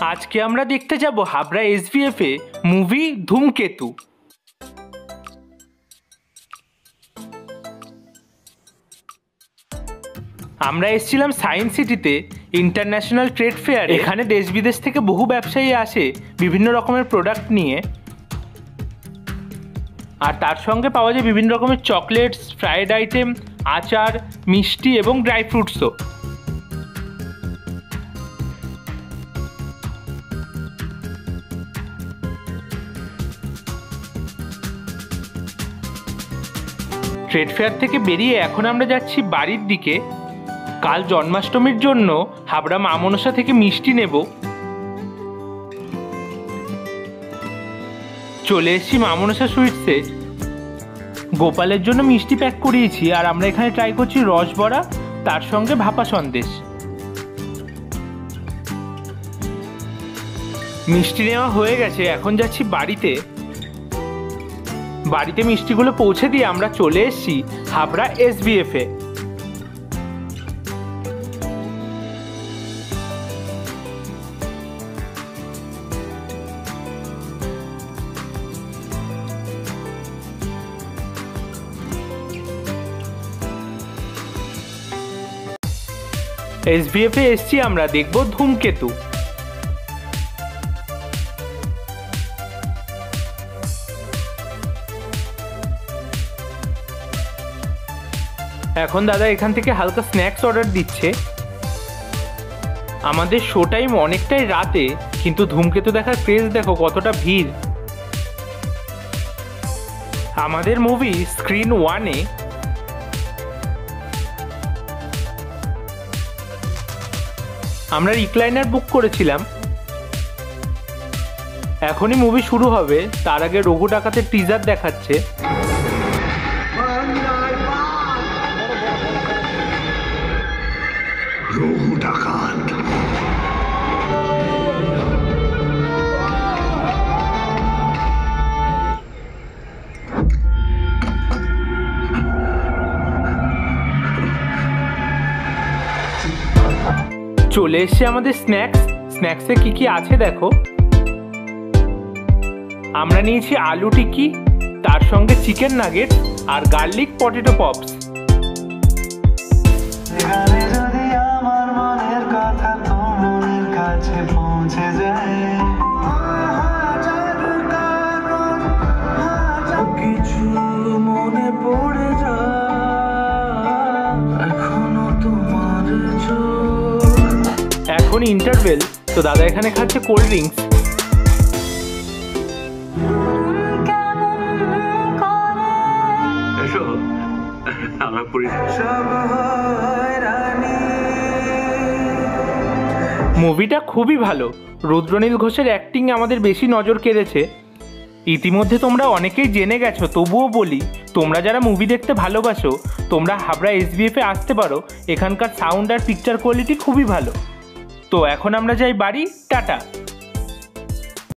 আজকে আমরা দেখতে যাব হাবড়া এসভিএফ এ মুভি ধূমকেতু। আমরা এসেছিলাম সায়েন্স সিটিতে ইন্টারন্যাশনাল ট্রেড ফেয়ার। এখানে দেশ বিদেশ থেকে বহু ব্যবসায়ী আসে বিভিন্ন রকমের প্রোডাক্ট নিয়ে, আর তার সঙ্গে পাওয়া যায় বিভিন্ন রকমের চকলেটস, ফ্রাইড আইটেম, আচার, মিষ্টি এবং ড্রাই ফ্রুটসও। ট্রেড ফেয়ার থেকে বেরিয়ে এখন আমরা যাচ্ছি বাড়ির দিকে। কাল জন্মাষ্টমীর জন্য হাবড়া মা মনসা থেকে মিষ্টি নেব। চলে এসেছি মা মনসা সুইটসে। গোপালের জন্য মিষ্টি প্যাক করিয়েছি, আর আমরা এখানে ট্রাই করছি রসবড়া, তার সঙ্গে ভাপা সন্দেশ। মিষ্টি নেওয়া হয়ে গেছে, এখন যাচ্ছি বাড়িতে। বাড়িতে মিষ্টিগুলো পৌঁছে দিয়ে আমরা চলে এসেছি হাবড়া এসভিএফ এ। এসভিএফ এ এসছি আমরা, দেখব ধূমকেতু। এখন দাদা এখান থেকে হালকা স্ন্যাক্স অর্ডার দিচ্ছে। আমাদের শো টাইম অনেকটাই রাতে, কিন্তু ধূমকেতু দেখার ক্রেজ দেখো কতটা ভিড়। আমাদের মুভি স্ক্রিন 1-এ। আমরা রিক্লাইনার বুক করেছিলাম। এখনই মুভি শুরু হবে, তার আগে রঘু ডাকাতের টিজার দেখাচ্ছে। চলে এসছে আমাদের স্ন্যাক্সে কি কি আছে দেখো। আমরা নিয়েছি আলু টিকি, তার সঙ্গে চিকেন নাগেট আর গার্লিক পটেটো পপস। এখন ইন্টারভেল, তো দাদা এখানে খাচ্ছে কোল্ড ড্রিঙ্কস। মুভিটা খুবই ভালো। রুদ্রনীল ঘোষের অ্যাক্টিং আমাদের বেশি নজর কেড়েছে। ইতিমধ্যে তোমরা অনেকেই জেনে গেছো, তবুও বলি, তোমরা যারা মুভি দেখতে ভালোবাসো তোমরা হাবড়া এসভিএফ এ আসতে পারো। এখানকার সাউন্ড আর পিকচার কোয়ালিটি খুবই ভালো। তো এখন আমরা যাই বাড়ি। টাটা।